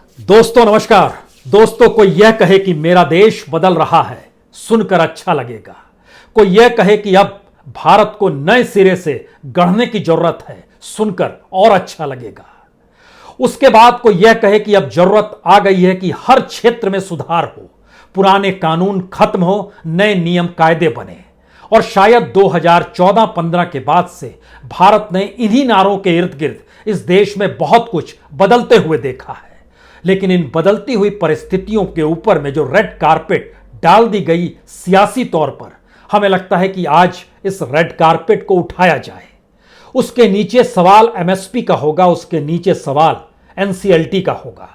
दोस्तों नमस्कार। दोस्तों, कोई यह कहे कि मेरा देश बदल रहा है, सुनकर अच्छा लगेगा। कोई यह कहे कि अब भारत को नए सिरे से गढ़ने की जरूरत है, सुनकर और अच्छा लगेगा। उसके बाद कोई यह कहे कि अब जरूरत आ गई है कि हर क्षेत्र में सुधार हो, पुराने कानून खत्म हो, नए नियम कायदे बने। और शायद 2014-15 के बाद से भारत ने इन्हीं नारों के इर्द गिर्द इस देश में बहुत कुछ बदलते हुए देखा है। लेकिन इन बदलती हुई परिस्थितियों के ऊपर में जो रेड कारपेट डाल दी गई सियासी तौर पर, हमें लगता है कि आज इस रेड कारपेट को उठाया जाए। उसके नीचे सवाल एमएसपी का होगा, उसके नीचे सवाल एनसीएलटी का होगा,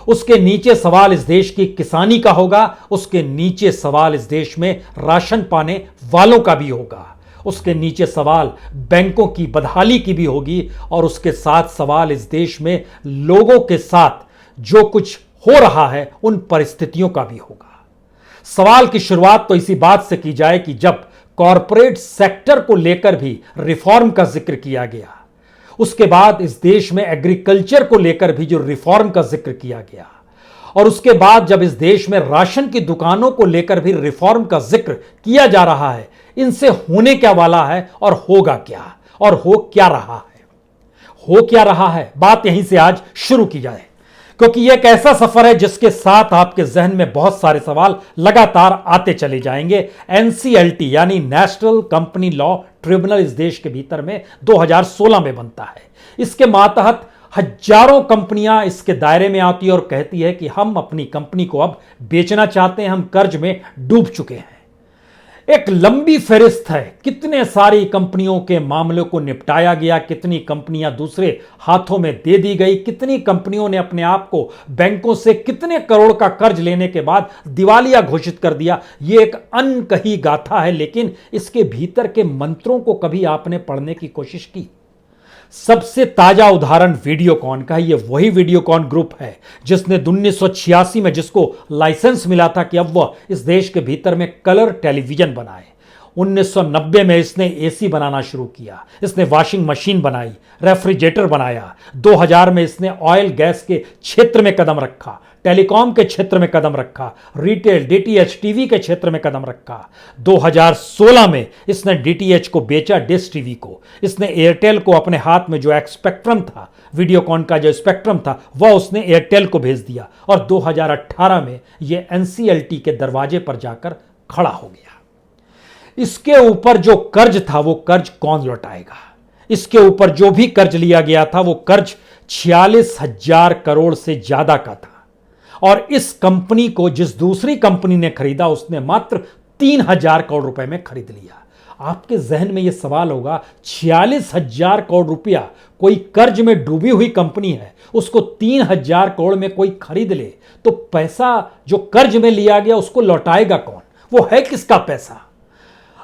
उसके नीचे सवाल इस देश की किसानी का होगा, उसके नीचे सवाल इस देश में राशन पाने वालों का भी होगा, उसके नीचे सवाल बैंकों की बदहाली की भी होगी, और उसके साथ सवाल इस देश में लोगों के साथ जो कुछ हो रहा है उन परिस्थितियों का भी होगा। सवाल की शुरुआत तो इसी बात से की जाए कि जब कॉरपोरेट सेक्टर को लेकर भी रिफॉर्म का जिक्र किया गया, उसके बाद इस देश में एग्रीकल्चर को लेकर भी जो रिफॉर्म का जिक्र किया गया, और उसके बाद जब इस देश में राशन की दुकानों को लेकर भी रिफॉर्म का जिक्र किया जा रहा है, इनसे होने क्या वाला है और होगा क्या और हो क्या रहा है, बात यहीं से आज शुरू की जाए। क्योंकि यह एक ऐसा सफर है जिसके साथ आपके जहन में बहुत सारे सवाल लगातार आते चले जाएंगे। एनसीएलटी यानी नेशनल कंपनी लॉ ट्रिब्यूनल इस देश के भीतर में 2016 में बनता है। इसके मातहत हजारों कंपनियां इसके दायरे में आती है और कहती है कि हम अपनी कंपनी को अब बेचना चाहते हैं, हम कर्ज में डूब चुके हैं। एक लंबी फहरिस्त है, कितने सारी कंपनियों के मामलों को निपटाया गया, कितनी कंपनियां दूसरे हाथों में दे दी गई, कितनी कंपनियों ने अपने आप को बैंकों से कितने करोड़ का कर्ज लेने के बाद दिवालिया घोषित कर दिया। यह एक अनकही गाथा है, लेकिन इसके भीतर के मंत्रों को कभी आपने पढ़ने की कोशिश की? सबसे ताजा उदाहरण वीडियोकॉन का है। ये वही वीडियोकॉन ग्रुप है जिसने 1986 में जिसको लाइसेंस मिला था कि अब वह इस देश के भीतर में कलर टेलीविजन बनाए। 1990 में इसने एसी बनाना शुरू किया, इसने वॉशिंग मशीन बनाई, रेफ्रिजरेटर बनाया। 2000 में इसने ऑयल गैस के क्षेत्र में कदम रखा, टेलीकॉम के क्षेत्र में कदम रखा, रिटेल डीटीएच टीवी के क्षेत्र में कदम रखा। 2016 में इसने डीटीएच को बेचा, डिश टीवी को। इसने एयरटेल को अपने हाथ में जो एक स्पेक्ट्रम था, वीडियोकॉन का जो स्पेक्ट्रम था, वह उसने एयरटेल को भेज दिया। और 2018 में यह एनसीएलटी के दरवाजे पर जाकर खड़ा हो गया। इसके ऊपर जो कर्ज था वो कर्ज कौन लौटाएगा? इसके ऊपर जो भी कर्ज लिया गया था वो कर्ज 46,000 करोड़ से ज्यादा का था। और इस कंपनी को जिस दूसरी कंपनी ने खरीदा उसने मात्र 3,000 करोड़ रुपए में खरीद लिया। आपके जहन में यह सवाल होगा, 46,000 करोड़ रुपया कोई कर्ज में डूबी हुई कंपनी है, उसको 3,000 करोड़ में कोई खरीद ले, तो पैसा जो कर्ज में लिया गया उसको लौटाएगा कौन? वो है किसका पैसा?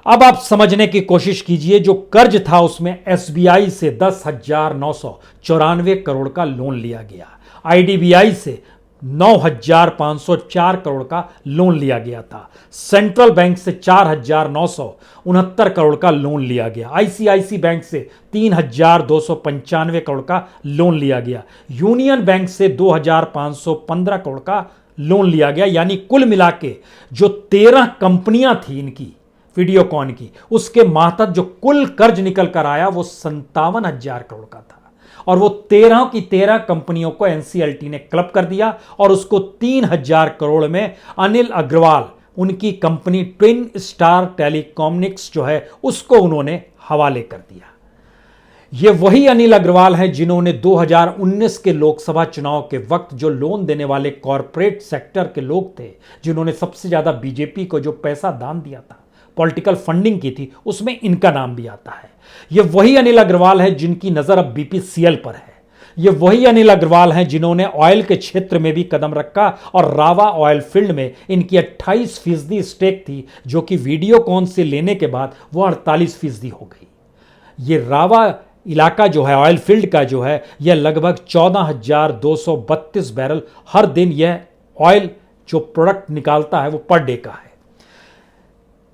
अब आप समझने की कोशिश कीजिए। जो कर्ज था उसमें एसबीआई से 10,994 करोड़ का लोन लिया गया, आईडीबीआई से 9,504 करोड़ का लोन लिया गया था, सेंट्रल बैंक से 4,969 करोड़ का लोन लिया गया, आईसीआईसी बैंक से 3,295 करोड़ का लोन लिया गया, यूनियन बैंक से 2,515 करोड़ का लोन लिया गया। यानी कुल मिला के जो 13 कंपनियां थी इनकी वीडियोकॉन की, उसके मातहत जो कुल कर्ज निकल कर आया वो 57,000 करोड़ का था। और वो 13 की 13 कंपनियों को एनसीएलटी ने क्लब कर दिया और उसको 3,000 करोड़ में अनिल अग्रवाल, उनकी कंपनी ट्विन स्टार टेलीकॉम्निक्स जो है, उसको उन्होंने हवाले कर दिया। ये वही अनिल अग्रवाल हैं जिन्होंने 2019 के लोकसभा चुनाव के वक्त जो लोन देने वाले कॉरपोरेट सेक्टर के लोग थे, जिन्होंने सबसे ज्यादा बीजेपी को जो पैसा दान दिया था, पॉलिटिकल फंडिंग की थी, उसमें इनका नाम भी आता है। ये वही अनिल अग्रवाल है जिनकी नजर अब बीपीसीएल पर है। ये वही अनिल अग्रवाल हैं जिन्होंने ऑयल के क्षेत्र में भी कदम रखा और रावा ऑयल फील्ड में इनकी 28% स्टेक थी, जो कि वीडियोकॉन से लेने के बाद वो 48% हो गई। ये रावा इलाका जो है, ऑयल फील्ड का जो है, यह लगभग 14,232 बैरल हर दिन यह ऑयल जो प्रोडक्ट निकालता है वो पर डे का है।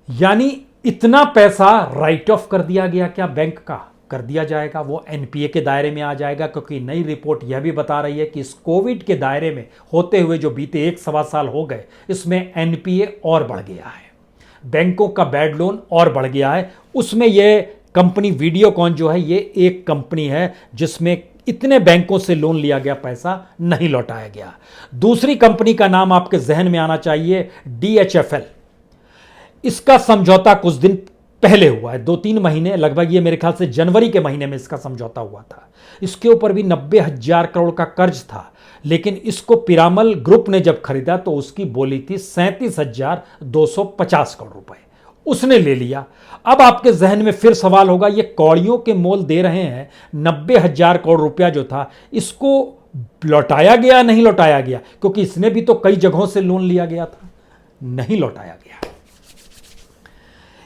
यानी इतना पैसा राइट ऑफ कर दिया गया क्या बैंक का? कर दिया जाएगा, वो एनपीए के दायरे में आ जाएगा, क्योंकि नई रिपोर्ट यह भी बता रही है कि इस कोविड के दायरे में होते हुए जो बीते 1-1.25 साल हो गए, इसमें एनपीए और बढ़ गया है, बैंकों का बैड लोन और बढ़ गया है। उसमें यह कंपनी वीडियोकॉन जो है, ये एक कंपनी है जिसमें इतने बैंकों से लोन लिया गया, पैसा नहीं लौटाया गया। दूसरी कंपनी का नाम आपके जहन में आना चाहिए, DHFL। इसका समझौता कुछ दिन पहले हुआ है, 2-3 महीने लगभग, ये मेरे ख्याल से जनवरी के महीने में इसका समझौता हुआ था। इसके ऊपर भी 90,000 करोड़ का कर्ज था, लेकिन इसको पिरामल ग्रुप ने जब खरीदा तो उसकी बोली थी 37,250 करोड़ रुपए, उसने ले लिया। अब आपके जहन में फिर सवाल होगा, ये कौड़ियों के मोल दे रहे हैं, 90,000 करोड़ रुपया जो था इसको लौटाया गया नहीं लौटाया गया, क्योंकि इसने भी तो कई जगहों से लोन लिया गया था, नहीं लौटाया गया।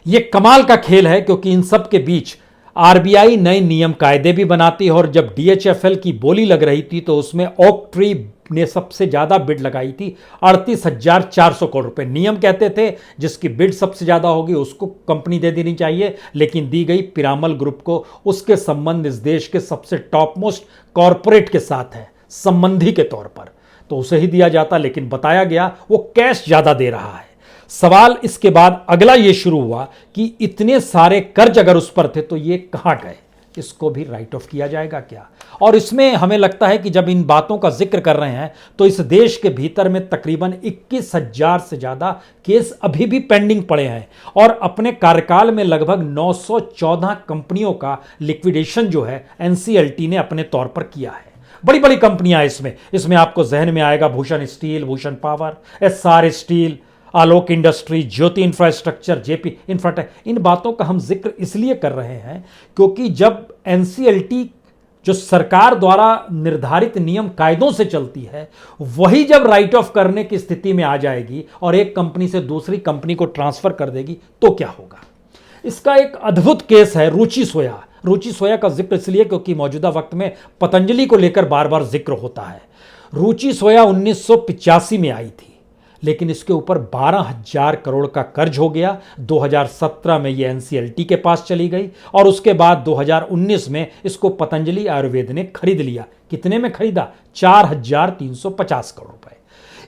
यह कमाल का खेल है, क्योंकि इन सब के बीच आरबीआई नए नियम कायदे भी बनाती है, और जब DHFL की बोली लग रही थी तो उसमें ओक ट्री ने सबसे ज्यादा बिड लगाई थी, 38,400 करोड़ रुपए। नियम कहते थे जिसकी बिड सबसे ज्यादा होगी उसको कंपनी दे देनी चाहिए, लेकिन दी गई पिरामल ग्रुप को। उसके संबंध इस देश के सबसे टॉप मोस्ट कॉरपोरेट के साथ है, संबंधी के तौर पर, तो उसे ही दिया जाता, लेकिन बताया गया वो कैश ज्यादा दे रहा है। सवाल इसके बाद अगला ये शुरू हुआ कि इतने सारे कर्ज अगर उस पर थे तो ये कहां गए, इसको भी राइट ऑफ किया जाएगा क्या? और इसमें हमें लगता है कि जब इन बातों का जिक्र कर रहे हैं तो इस देश के भीतर में तकरीबन 21,000 से ज्यादा केस अभी भी पेंडिंग पड़े हैं, और अपने कार्यकाल में लगभग 914 कंपनियों का लिक्विडेशन जो है एनसीएलटी ने अपने तौर पर किया है। बड़ी बड़ी कंपनियां इसमें आपको जहन में आएगा Bhushan steel, Bhushan power, SR steel, Alok industry, Jyoti infrastructure, JP infratech. इन बातों का हम जिक्र इसलिए कर रहे हैं क्योंकि जब एनसीएलटी जो सरकार द्वारा निर्धारित नियम कायदों से चलती है, वही जब राइट ऑफ करने की स्थिति में आ जाएगी और एक कंपनी से दूसरी कंपनी को ट्रांसफर कर देगी तो क्या होगा? इसका एक अद्भुत केस है रुचि सोया। रुचि सोया का जिक्र इसलिए क्योंकि मौजूदा वक्त में पतंजलि को लेकर बार बार जिक्र होता है। रुचि सोया 1985 में आई थी, लेकिन इसके ऊपर 12,000 करोड़ का कर्ज हो गया। 2017 में ये एनसीएलटी के पास चली गई, और उसके बाद 2019 में इसको पतंजलि आयुर्वेद ने खरीद लिया। कितने में खरीदा? 4,350 करोड़ रुपए।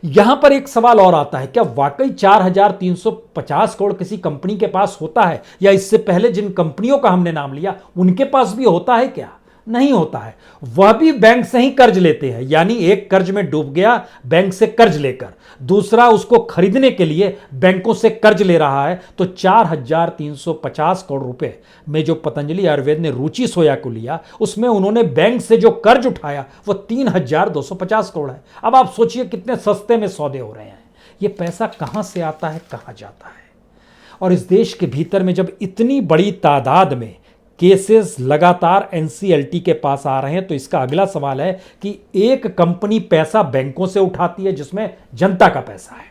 यहां पर एक सवाल और आता है, क्या वाकई 4,350 करोड़ किसी कंपनी के पास होता है, या इससे पहले जिन कंपनियों का हमने नाम लिया उनके पास भी होता है क्या? नहीं होता है। वह भी बैंक से ही कर्ज लेते हैं, यानी एक कर्ज में डूब गया बैंक से कर्ज लेकर, दूसरा उसको खरीदने के लिए बैंकों से कर्ज ले रहा है। तो 4,350 करोड़ रुपए में जो पतंजलि आयुर्वेद ने रुचि सोया को लिया, उसमें उन्होंने बैंक से जो कर्ज उठाया वो 3,250 करोड़ है। अब आप सोचिए कितने सस्ते में सौदे हो रहे हैं। ये पैसा कहां से आता है, कहां जाता है? और इस देश के भीतर में जब इतनी बड़ी तादाद में केसेस लगातार एनसीएलटी के पास आ रहे हैं, तो इसका अगला सवाल है कि एक कंपनी पैसा बैंकों से उठाती है जिसमें जनता का पैसा है,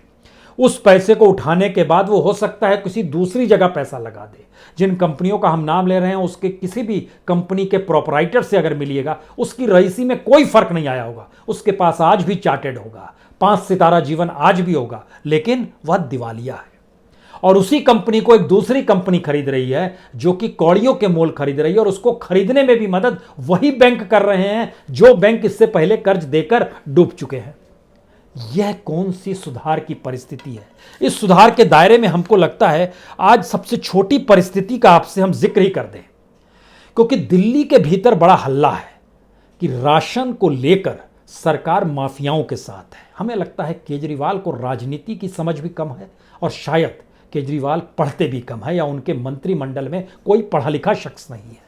उस पैसे को उठाने के बाद वो हो सकता है किसी दूसरी जगह पैसा लगा दे। जिन कंपनियों का हम नाम ले रहे हैं उसके किसी भी कंपनी के प्रोपराइटर से अगर मिलिएगा, उसकी रईसी में कोई फर्क नहीं आया होगा, उसके पास आज भी चार्टेड होगा, 5 सितारा जीवन आज भी होगा, लेकिन वह दिवालिया है। और उसी कंपनी को एक दूसरी कंपनी खरीद रही है जो कि कौड़ियों के मोल खरीद रही है, और उसको खरीदने में भी मदद वही बैंक कर रहे हैं जो बैंक इससे पहले कर्ज देकर डूब चुके हैं। यह कौन सी सुधार की परिस्थिति है? इस सुधार के दायरे में हमको लगता है आज सबसे छोटी परिस्थिति का आपसे हम जिक्र ही कर दें, क्योंकि दिल्ली के भीतर बड़ा हल्ला है कि राशन को लेकर सरकार माफियाओं के साथ है। हमें लगता है केजरीवाल को राजनीति की समझ भी कम है, और शायद केजरीवाल पढ़ते भी कम है, या उनके मंत्रिमंडल में कोई पढ़ा लिखा शख्स नहीं है,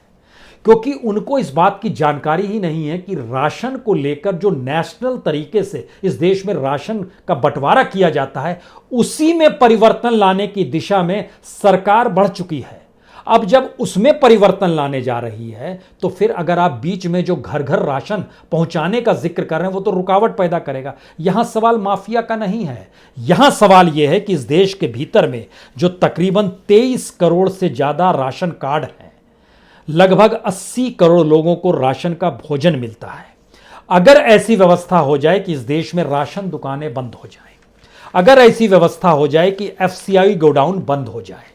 क्योंकि उनको इस बात की जानकारी ही नहीं है कि राशन को लेकर जो नेशनल तरीके से इस देश में राशन का बंटवारा किया जाता है, उसी में परिवर्तन लाने की दिशा में सरकार बढ़ चुकी है। अब जब उसमें परिवर्तन लाने जा रही है, तो फिर अगर आप बीच में जो घर घर राशन पहुंचाने का जिक्र कर रहे हैं वो तो रुकावट पैदा करेगा। यहां सवाल माफिया का नहीं है, यहां सवाल यह है कि इस देश के भीतर में जो तकरीबन 23 करोड़ से ज्यादा राशन कार्ड हैं, लगभग 80 करोड़ लोगों को राशन का भोजन मिलता है। अगर ऐसी व्यवस्था हो जाए कि इस देश में राशन दुकानें बंद हो जाए, अगर ऐसी व्यवस्था हो जाए कि एफसीआई गोडाउन बंद हो जाए,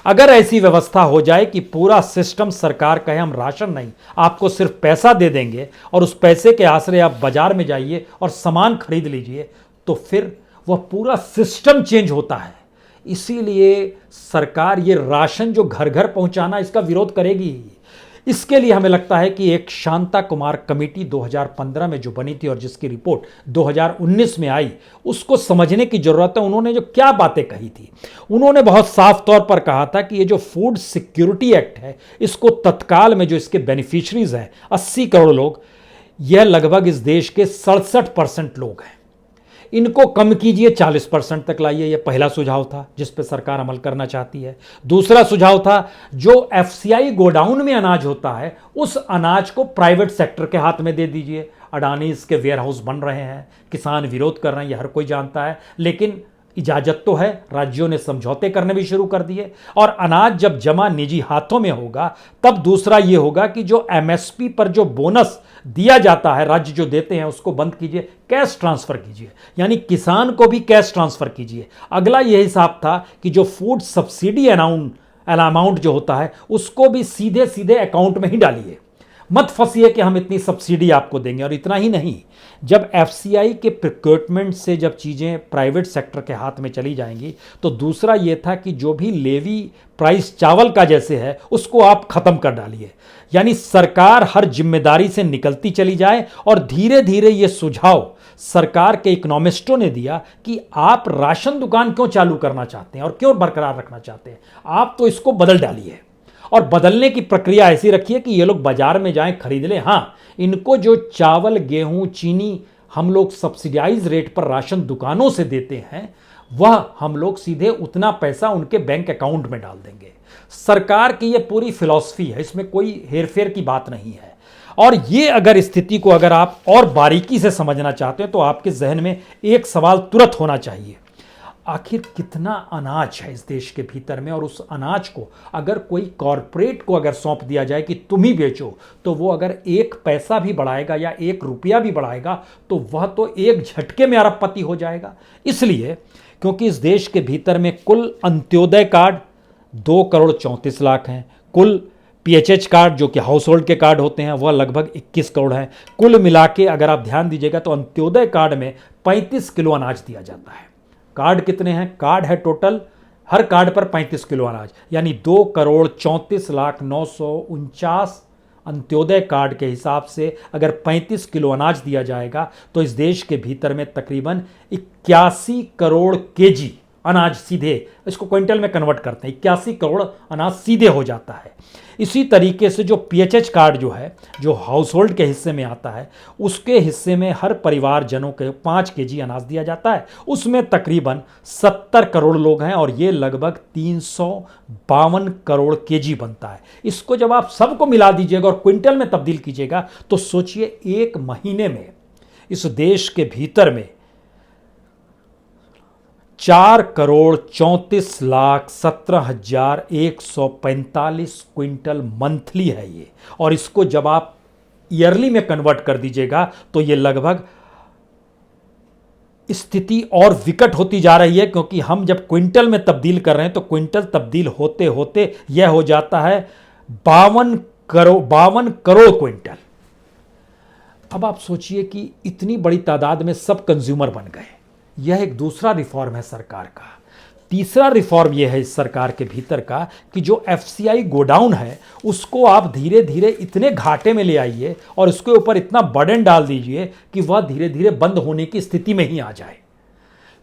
अगर ऐसी व्यवस्था हो जाए कि पूरा सिस्टम सरकार कहे हम राशन नहीं, आपको सिर्फ पैसा दे देंगे और उस पैसे के आसरे आप बाजार में जाइए और सामान खरीद लीजिए, तो फिर वह पूरा सिस्टम चेंज होता है। इसीलिए सरकार ये राशन जो घर घर पहुंचाना, इसका विरोध करेगी। इसके लिए हमें लगता है कि एक शांता कुमार कमेटी 2015 में जो बनी थी और जिसकी रिपोर्ट 2019 में आई, उसको समझने की जरूरत है। उन्होंने जो क्या बातें कही थी, उन्होंने बहुत साफ तौर पर कहा था कि ये जो फूड सिक्योरिटी एक्ट है, इसको तत्काल में जो इसके बेनिफिशरीज हैं 80 करोड़ लोग, यह लगभग इस देश के 67% लोग हैं, इनको कम कीजिए, 40% तक लाइए। यह पहला सुझाव था जिस पर सरकार अमल करना चाहती है। दूसरा सुझाव था जो एफसीआई गोडाउन में अनाज होता है, उस अनाज को प्राइवेट सेक्टर के हाथ में दे दीजिए। अडानी इसके वेयर हाउस बन रहे हैं, किसान विरोध कर रहे हैं, यह हर कोई जानता है, लेकिन इजाजत तो है। राज्यों ने समझौते करने भी शुरू कर दिए और अनाज जब जमा निजी हाथों में होगा, तब दूसरा यह होगा कि जो एमएसपी पर जो बोनस दिया जाता है, राज्य जो देते हैं, उसको बंद कीजिए, कैश ट्रांसफर कीजिए, यानी किसान को भी कैश ट्रांसफर कीजिए। अगला यह हिसाब था कि जो फूड सब्सिडी अमाउंट जो होता है, उसको भी सीधे सीधे अकाउंट में ही डालिए, मत फंसिए कि हम इतनी सब्सिडी आपको देंगे। और इतना ही नहीं, जब एफसीआई के प्रोक्योरमेंट से जब चीज़ें प्राइवेट सेक्टर के हाथ में चली जाएंगी, तो दूसरा ये था कि जो भी लेवी प्राइस चावल का जैसे है, उसको आप ख़त्म कर डालिए। यानी सरकार हर जिम्मेदारी से निकलती चली जाए। और धीरे धीरे ये सुझाव सरकार के इकोनॉमिस्टों ने दिया कि आप राशन दुकान क्यों चालू करना चाहते हैं और क्यों बरकरार रखना चाहते हैं, आप तो इसको बदल डालिए। और बदलने की प्रक्रिया ऐसी रखिए कि ये लोग बाजार में जाएं, खरीद लें। हाँ, इनको जो चावल, गेहूं, चीनी हम लोग सब्सिडाइज रेट पर राशन दुकानों से देते हैं, वह हम लोग सीधे उतना पैसा उनके बैंक अकाउंट में डाल देंगे। सरकार की ये पूरी फिलॉसफी है, इसमें कोई हेरफेर की बात नहीं है। और ये अगर स्थिति को अगर आप और बारीकी से समझना चाहते हैं, तो आपके जहन में एक सवाल तुरंत होना चाहिए, आखिर कितना अनाज है इस देश के भीतर में, और उस अनाज को अगर कोई कॉरपोरेट को अगर सौंप दिया जाए कि तुम ही बेचो, तो वो अगर 1 पैसा भी बढ़ाएगा या 1 रुपया भी बढ़ाएगा, तो वह तो एक झटके में अरबपति हो जाएगा। इसलिए क्योंकि इस देश के भीतर में कुल अंत्योदय कार्ड 2 करोड़ 34 लाख हैं, कुल पीएचएच कार्ड जो कि हाउस होल्ड के कार्ड होते हैं, वह लगभग 21 करोड़ हैं। कुल मिला के अगर आप ध्यान दीजिएगा तो अंत्योदय कार्ड में 35 किलो अनाज दिया जाता है। कार्ड कितने हैं? कार्ड है टोटल, हर कार्ड पर 35 किलो अनाज, यानी 2 करोड़ 34,949 अंत्योदय कार्ड के हिसाब से अगर 35 किलो अनाज दिया जाएगा, तो इस देश के भीतर में तकरीबन 81 करोड़ केजी अनाज सीधे, इसको क्विंटल में कन्वर्ट करते हैं, 81 करोड़ अनाज सीधे हो जाता है। इसी तरीके से जो पीएचएच कार्ड जो है, जो हाउस होल्ड के हिस्से में आता है, उसके हिस्से में हर परिवारजनों के 5 केजी अनाज दिया जाता है। उसमें तकरीबन 70 करोड़ लोग हैं और ये लगभग 352 करोड़ केजी बनता है। इसको जब आप सबको मिला दीजिएगा और क्विंटल में तब्दील कीजिएगा, तो सोचिए एक महीने में इस देश के भीतर में 4 करोड़ 34,17,145 क्विंटल मंथली है ये। और इसको जब आप ईयरली में कन्वर्ट कर दीजिएगा, तो ये लगभग स्थिति और विकट होती जा रही है, क्योंकि हम जब क्विंटल में तब्दील कर रहे हैं, तो क्विंटल तब्दील होते होते यह हो जाता है 52 करोड़ क्विंटल। अब आप सोचिए कि इतनी बड़ी तादाद में सब कंज्यूमर बन गए। यह एक दूसरा रिफॉर्म है सरकार का। तीसरा रिफॉर्म यह है इस सरकार के भीतर का कि जो एफसीआई गोडाउन है, उसको आप धीरे धीरे इतने घाटे में ले आइए और उसके ऊपर इतना बर्डन डाल दीजिए कि वह धीरे धीरे बंद होने की स्थिति में ही आ जाए,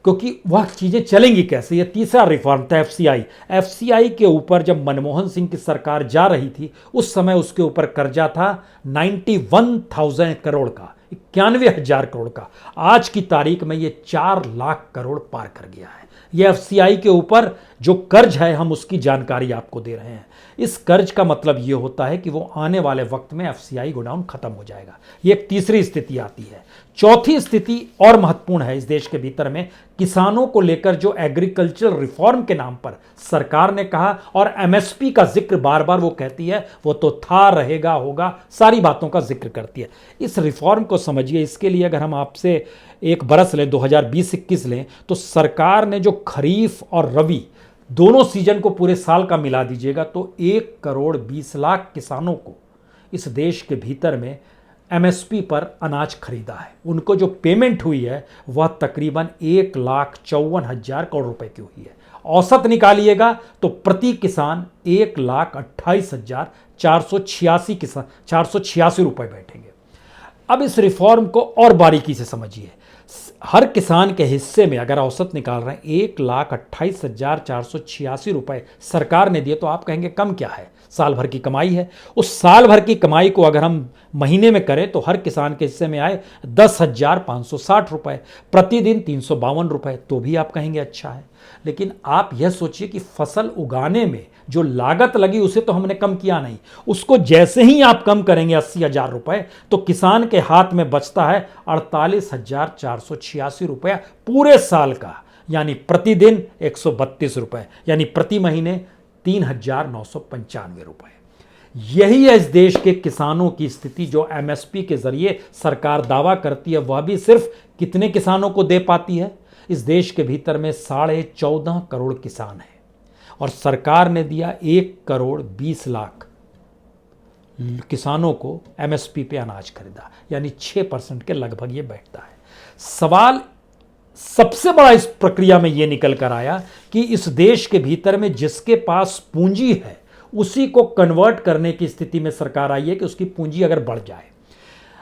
क्योंकि वह चीज़ें चलेंगी कैसे। यह तीसरा रिफॉर्म था एफसीआई के ऊपर। जब मनमोहन सिंह की सरकार जा रही थी, उस समय उसके ऊपर कर्जा था 91,000 करोड़ का, 91,000 करोड़ का। आज की तारीख में ये 4 लाख करोड़ पार कर गया है। ये एफसीआई के ऊपर जो कर्ज है, हम उसकी जानकारी आपको दे रहे हैं। इस कर्ज का मतलब ये होता है कि वो आने वाले वक्त में एफसीआई गोडाउन खत्म हो जाएगा। ये एक तीसरी स्थिति आती है। चौथी स्थिति और महत्वपूर्ण है इस देश के भीतर में, किसानों को लेकर जो एग्रीकल्चरल रिफॉर्म के नाम पर सरकार ने कहा, और एमएसपी का जिक्र बार बार वो कहती है, वो तो था, रहेगा, होगा, सारी बातों का जिक्र करती है। इस रिफॉर्म को समझिए। इसके लिए अगर हम आपसे एक बरस लें, 2020-21 लें, तो सरकार ने जो खरीफ और रबी दोनों सीजन को पूरे साल का मिला दीजिएगा तो 1,20,00,000 किसानों को इस देश के भीतर में एमएसपी पर अनाज खरीदा है। उनको जो पेमेंट हुई है वह तकरीबन 1,54,000 करोड़ रुपए की हुई है। औसत निकालिएगा तो प्रति किसान 1,28,486 रुपए बैठेंगे। अब इस रिफॉर्म को और बारीकी से समझिए। हर किसान के हिस्से में अगर औसत निकाल रहे हैं 1,28,486 रुपए सरकार ने दिए तो आप कहेंगे कम क्या है, साल भर की कमाई है। उस साल भर की कमाई को अगर हम महीने में करें तो हर किसान के हिस्से में आए 10,560 रुपए, प्रतिदिन 352 रुपए, तो भी आप कहेंगे अच्छा है। लेकिन आप यह सोचिए कि फसल उगाने में जो लागत लगी उसे तो हमने कम किया नहीं, उसको जैसे ही आप कम करेंगे 80,000 रुपए तो किसान के हाथ में बचता है 48,486 रुपया पूरे साल का, यानी प्रतिदिन 132 रुपए, यानी प्रति महीने 3,995 रुपए। यही है इस देश के किसानों की स्थिति जो एमएसपी के जरिए सरकार दावा करती है। वह भी सिर्फ कितने किसानों को दे पाती है? इस देश के भीतर में 14.5 करोड़ किसान हैं और सरकार ने दिया 1,20,00,000 किसानों को एमएसपी पे अनाज खरीदा, यानी 6% के लगभग ये बैठता है। सवाल सबसे बड़ा इस प्रक्रिया में यह निकल कर आया कि इस देश के भीतर में जिसके पास पूंजी है उसी को कन्वर्ट करने की स्थिति में सरकार आई है कि उसकी पूंजी अगर बढ़ जाए।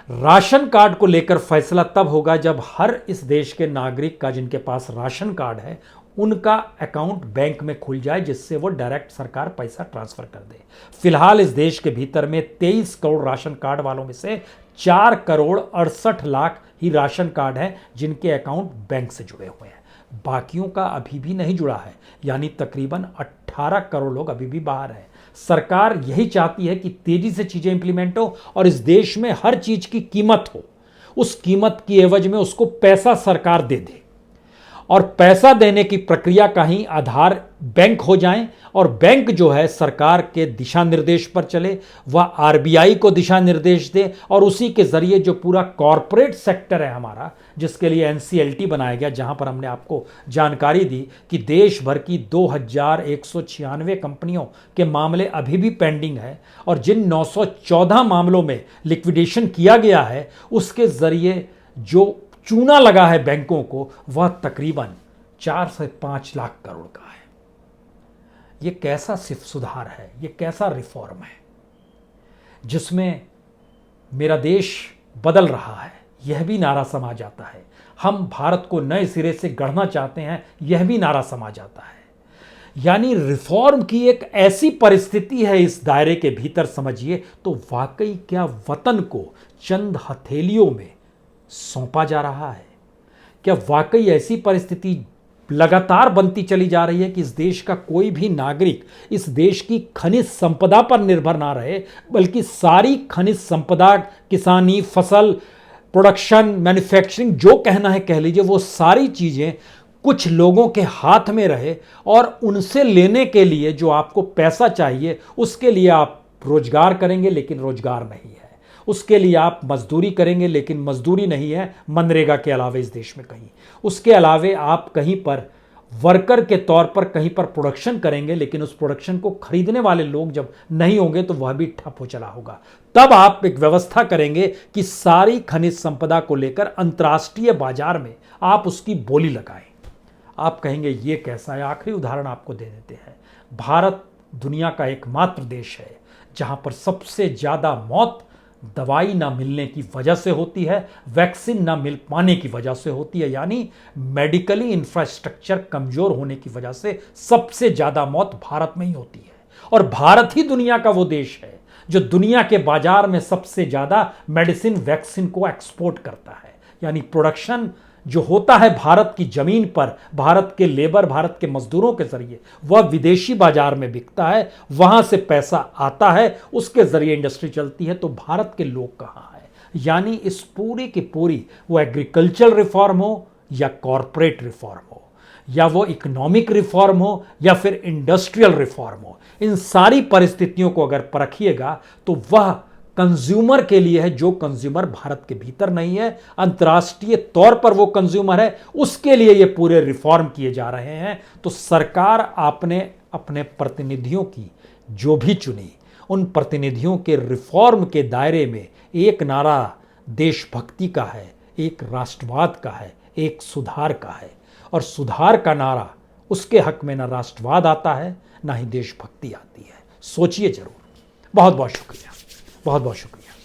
राशन कार्ड को लेकर फैसला तब होगा जब हर इस देश के नागरिक का जिनके पास राशन कार्ड है उनका अकाउंट बैंक में खुल जाए, जिससे वो डायरेक्ट सरकार पैसा ट्रांसफर कर दे। फिलहाल इस देश के भीतर में 23 करोड़ राशन कार्ड वालों में से 4,68,00,000 ही राशन कार्ड हैं जिनके अकाउंट बैंक से जुड़े हुए हैं। बाकियों का अभी भी नहीं जुड़ा है, यानी तकरीबन 18 करोड़ लोग अभी भी बाहर हैं। सरकार यही चाहती है कि तेजी से चीजें इंप्लीमेंट हो और इस देश में हर चीज की कीमत हो, उस कीमत की एवज में उसको पैसा सरकार दे दे और पैसा देने की प्रक्रिया का ही आधार बैंक हो जाएं और बैंक जो है सरकार के दिशा निर्देश पर चले, वह आरबीआई को दिशा निर्देश दे और उसी के जरिए जो पूरा कॉरपोरेट सेक्टर है हमारा, जिसके लिए एनसीएलटी बनाया गया, जहां पर हमने आपको जानकारी दी कि देश भर की 2,196 कंपनियों के मामले अभी भी पेंडिंग है और जिन 914 मामलों में लिक्विडेशन किया गया है उसके जरिए जो चूना लगा है बैंकों को वह तकरीबन 4 से 5 लाख करोड़ का है। यह कैसा सिर्फ सुधार है, यह कैसा रिफॉर्म है जिसमें मेरा देश बदल रहा है, यह भी नारा समा जाता है। हम भारत को नए सिरे से गढ़ना चाहते हैं, यह भी नारा समा जाता है। यानी रिफॉर्म की एक ऐसी परिस्थिति है इस दायरे के भीतर समझिए तो वाकई क्या वतन को चंद हथेलियों में सौंपा जा रहा है? क्या वाकई ऐसी परिस्थिति लगातार बनती चली जा रही है कि इस देश का कोई भी नागरिक इस देश की खनिज संपदा पर निर्भर ना रहे, बल्कि सारी खनिज संपदा, किसानी, फसल, प्रोडक्शन, मैन्युफैक्चरिंग, जो कहना है कह लीजिए, वो सारी चीजें कुछ लोगों के हाथ में रहे और उनसे लेने के लिए जो आपको पैसा चाहिए उसके लिए आप रोजगार करेंगे लेकिन रोजगार नहीं है, उसके लिए आप मजदूरी करेंगे लेकिन मजदूरी नहीं है मनरेगा के अलावे इस देश में कहीं, उसके अलावे आप कहीं पर वर्कर के तौर पर कहीं पर प्रोडक्शन करेंगे लेकिन उस प्रोडक्शन को खरीदने वाले लोग जब नहीं होंगे तो वह भी ठप हो चला होगा। तब आप एक व्यवस्था करेंगे कि सारी खनिज संपदा को लेकर अंतर्राष्ट्रीय बाजार में आप उसकी बोली लगाएं। आप कहेंगे ये कैसा है? आखिरी उदाहरण आपको दे देते हैं। भारत दुनिया का एकमात्र देश है जहां पर सबसे ज्यादा मौत दवाई ना मिलने की वजह से होती है, वैक्सीन ना मिल पाने की वजह से होती है, यानी मेडिकली इंफ्रास्ट्रक्चर कमजोर होने की वजह से सबसे ज्यादा मौत भारत में ही होती है। और भारत ही दुनिया का वो देश है जो दुनिया के बाजार में सबसे ज्यादा मेडिसिन, वैक्सीन को एक्सपोर्ट करता है। यानी प्रोडक्शन जो होता है भारत की जमीन पर, भारत के लेबर, भारत के मजदूरों के जरिए, वह विदेशी बाजार में बिकता है, वहां से पैसा आता है, उसके जरिए इंडस्ट्री चलती है। तो भारत के लोग कहां हैं? यानी इस पूरी की पूरी वो एग्रीकल्चरल रिफॉर्म हो या कॉरपोरेट रिफॉर्म हो या वो इकोनॉमिक रिफॉर्म हो या फिर इंडस्ट्रियल रिफॉर्म हो, इन सारी परिस्थितियों को अगर परखिएगा तो वह कंज्यूमर के लिए है, जो कंज्यूमर भारत के भीतर नहीं है, अंतर्राष्ट्रीय तौर पर वो कंज्यूमर है, उसके लिए ये पूरे रिफॉर्म किए जा रहे हैं। तो सरकार आपने अपने प्रतिनिधियों की जो भी चुनी, उन प्रतिनिधियों के रिफॉर्म के दायरे में एक नारा देशभक्ति का है, एक राष्ट्रवाद का है, एक सुधार का है। और सुधार का नारा, उसके हक में ना राष्ट्रवाद आता है ना ही देशभक्ति आती है। सोचिए जरूर। बहुत बहुत शुक्रिया, बहुत बहुत शुक्रिया।